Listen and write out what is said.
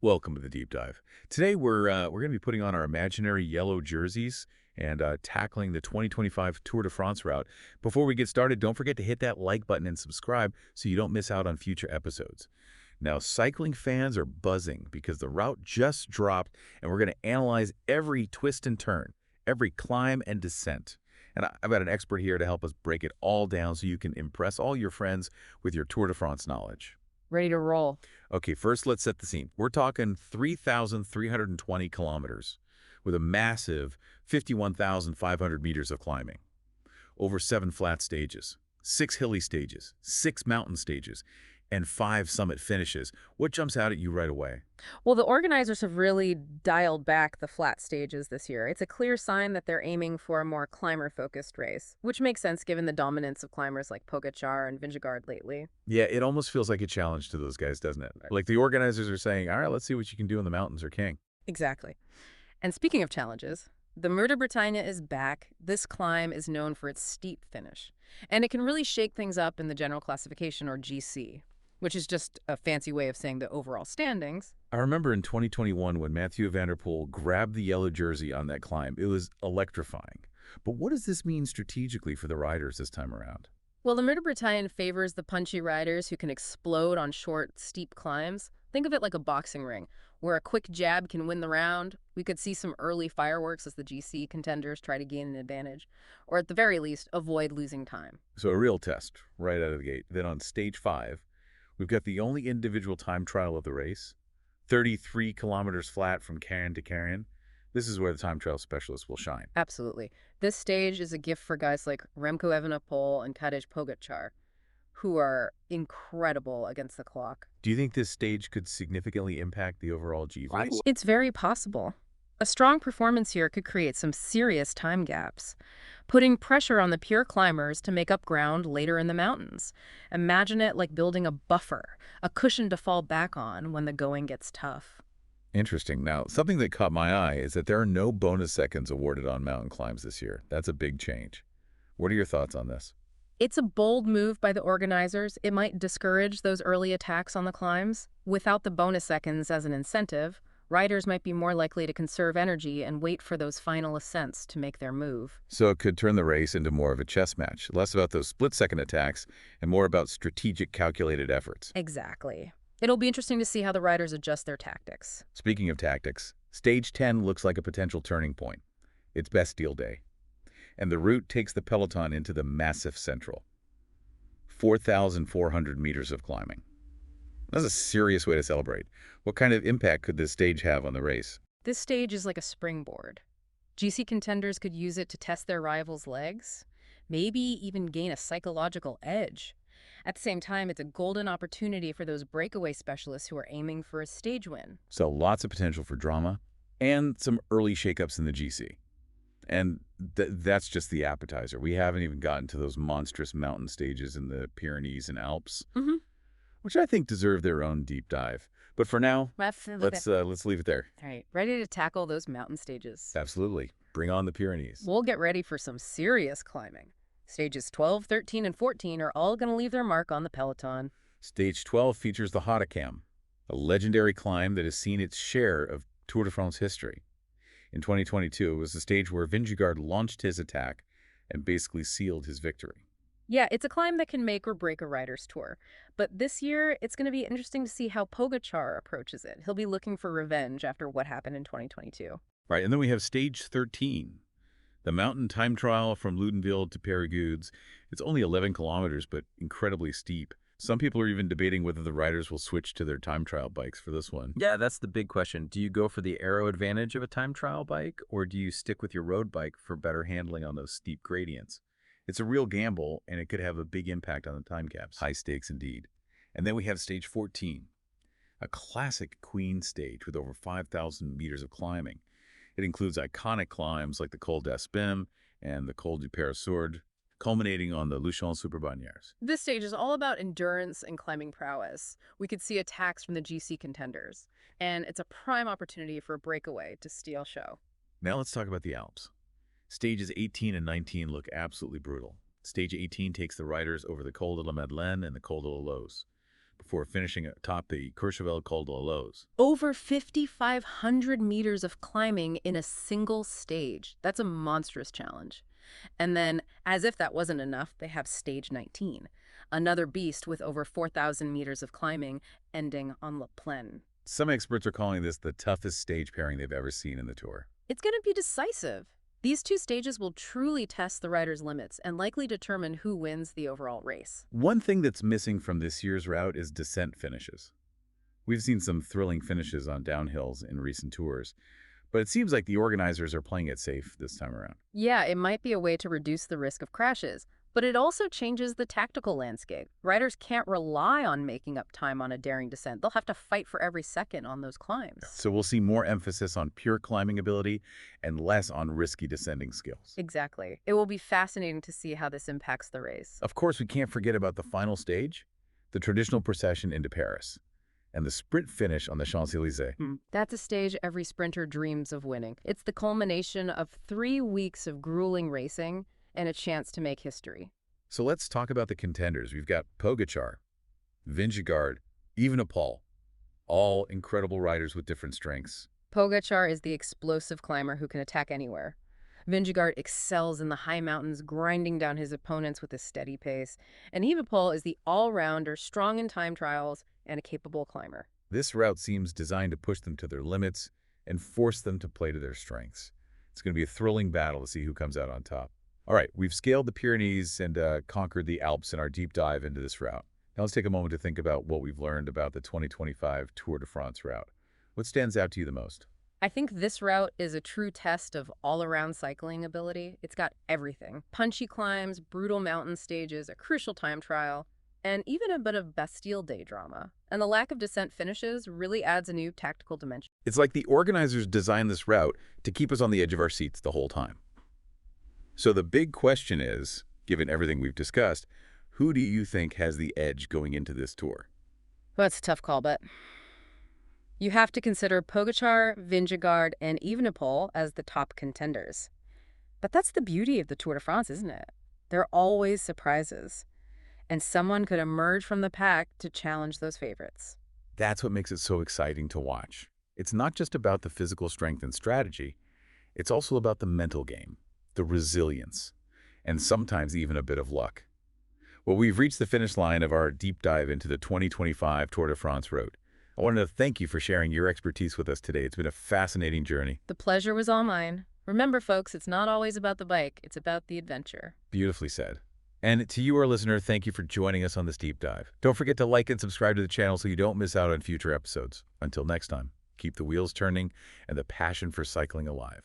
Welcome to the deep dive. Today we're going to be putting on our imaginary yellow jerseys and tackling the 2025 Tour de France route. Before we get started, don't forget to hit that like button and subscribe so you don't miss out on future episodes. Now, cycling fans are buzzing because the route just dropped, and we're going to analyze every twist and turn, every climb and descent. And I've got an expert here to help us break it all down so you can impress all your friends with your Tour de France knowledge. Ready to roll. Okay, first let's set the scene. We're talking 3,320 kilometers with a massive 51,500 meters of climbing, over 7 flat stages, 6 hilly stages, 6 mountain stages, and 5 summit finishes. What jumps out at you right away? Well, the organizers have really dialed back the flat stages this year. It's a clear sign that they're aiming for a more climber-focused race, which makes sense given the dominance of climbers like Pogačar and Vingegaard lately. Yeah, it almost feels like a challenge to those guys, doesn't it? Like the organizers are saying, all right, let's see what you can do in the mountains or king. Exactly. And speaking of challenges, the Mur de Bretagne is back. This climb is known for its steep finish, and it can really shake things up in the general classification, or GC, which is just a fancy way of saying the overall standings. I remember in 2021 when Mathieu van der Poel grabbed the yellow jersey on that climb. It was electrifying. But what does this mean strategically for the riders this time around? Well, the Mur de Bretagne favors the punchy riders who can explode on short, steep climbs. Think of it like a boxing ring, where a quick jab can win the round. We could see some early fireworks as the GC contenders try to gain an advantage, or at the very least, avoid losing time. So a real test right out of the gate. Then on stage 5, we've got the only individual time trial of the race, 33 kilometers flat from Cairn to Cairn. This is where the time trial specialists will shine. Absolutely. This stage is a gift for guys like Remco Evenepoel and Tadej Pogačar, who are incredible against the clock. Do you think this stage could significantly impact the overall G race? It's very possible. A strong performance here could create some serious time gaps, putting pressure on the pure climbers to make up ground later in the mountains. Imagine it like building a buffer, a cushion to fall back on when the going gets tough. Interesting. Now, something that caught my eye is that there are no bonus seconds awarded on mountain climbs this year. That's a big change. What are your thoughts on this? It's a bold move by the organizers. It might discourage those early attacks on the climbs. Without the bonus seconds as an incentive, riders might be more likely to conserve energy and wait for those final ascents to make their move. So it could turn the race into more of a chess match, less about those split-second attacks and more about strategic, calculated efforts. Exactly. It'll be interesting to see how the riders adjust their tactics. Speaking of tactics, Stage 10 looks like a potential turning point. It's Bastille Day, and the route takes the peloton into the massive central. 4,400 meters of climbing. That's a serious way to celebrate. What kind of impact could this stage have on the race? This stage is like a springboard. GC contenders could use it to test their rivals' legs, maybe even gain a psychological edge. At the same time, it's a golden opportunity for those breakaway specialists who are aiming for a stage win. So lots of potential for drama and some early shakeups in the GC. And that's just the appetizer. We haven't even gotten to those monstrous mountain stages in the Pyrenees and Alps, which I think deserve their own deep dive. But for now, let's leave it there. All right, ready to tackle those mountain stages. Absolutely. Bring on the Pyrenees. We'll get ready for some serious climbing. Stages 12, 13, and 14 are all going to leave their mark on the peloton. Stage 12 features the Hautacam, a legendary climb that has seen its share of Tour de France history. In 2022, it was the stage where Vingegaard launched his attack and basically sealed his victory. Yeah, it's a climb that can make or break a rider's tour. But this year, it's going to be interesting to see how Pogačar approaches it. He'll be looking for revenge after what happened in 2022. Right, and then we have Stage 13, the mountain time trial from Ludenville to Périgueux. It's only 11 kilometers, but incredibly steep. Some people are even debating whether the riders will switch to their time trial bikes for this one. Yeah, that's the big question. Do you go for the aero advantage of a time trial bike, or do you stick with your road bike for better handling on those steep gradients? It's a real gamble, and it could have a big impact on the time caps. High stakes indeed. And then we have Stage 14, a classic Queen stage with over 5,000 meters of climbing. It includes iconic climbs like the Col d'Aspin and the Col du Peyresourde, culminating on the Luchon Superbanières. This stage is all about endurance and climbing prowess. We could see attacks from the GC contenders, and it's a prime opportunity for a breakaway to steal show. Now let's talk about the Alps. Stages 18 and 19 look absolutely brutal. Stage 18 takes the riders over the Col de la Madeleine and the Col de la Loze. before finishing atop the Courchevel Col de Loze. Over 5,500 meters of climbing in a single stage. That's a monstrous challenge. And then, as if that wasn't enough, they have stage 19, another beast with over 4,000 meters of climbing, ending on La Plaine. Some experts are calling this the toughest stage pairing they've ever seen in the Tour. It's going to be decisive. These two stages will truly test the rider's limits and likely determine who wins the overall race. One thing that's missing from this year's route is descent finishes. We've seen some thrilling finishes on downhills in recent tours, but it seems like the organizers are playing it safe this time around. Yeah, it might be a way to reduce the risk of crashes, but it also changes the tactical landscape. Riders can't rely on making up time on a daring descent. They'll have to fight for every second on those climbs. So we'll see more emphasis on pure climbing ability and less on risky descending skills. Exactly. It will be fascinating to see how this impacts the race. Of course, we can't forget about the final stage, the traditional procession into Paris, and the sprint finish on the Champs-Élysées. That's a stage every sprinter dreams of winning. It's the culmination of 3 weeks of grueling racing and a chance to make history. So let's talk about the contenders. We've got Pogačar, Vingegaard, Evenepoel, all incredible riders with different strengths. Pogačar is the explosive climber who can attack anywhere. Vingegaard excels in the high mountains, grinding down his opponents with a steady pace. And Evenepoel is the all-rounder, strong in time trials, and a capable climber. This route seems designed to push them to their limits and force them to play to their strengths. It's going to be a thrilling battle to see who comes out on top. All right, we've scaled the Pyrenees and conquered the Alps in our deep dive into this route. Now let's take a moment to think about what we've learned about the 2025 Tour de France route. What stands out to you the most? I think this route is a true test of all-around cycling ability. It's got everything. Punchy climbs, brutal mountain stages, a crucial time trial, and even a bit of Bastille Day drama. And the lack of descent finishes really adds a new tactical dimension. It's like the organizers designed this route to keep us on the edge of our seats the whole time. So the big question is, given everything we've discussed, who do you think has the edge going into this tour? Well, that's a tough call, but you have to consider Pogačar, Vingegaard, and Evenepoel as the top contenders. But that's the beauty of the Tour de France, isn't it? There are always surprises, and someone could emerge from the pack to challenge those favorites. That's what makes it so exciting to watch. It's not just about the physical strength and strategy. It's also about the mental game, the resilience, and sometimes even a bit of luck. Well, we've reached the finish line of our deep dive into the 2025 Tour de France route. I wanted to thank you for sharing your expertise with us today. It's been a fascinating journey. The pleasure was all mine. Remember, folks, it's not always about the bike. It's about the adventure. Beautifully said. And to you, our listener, thank you for joining us on this deep dive. Don't forget to like and subscribe to the channel so you don't miss out on future episodes. Until next time, keep the wheels turning and the passion for cycling alive.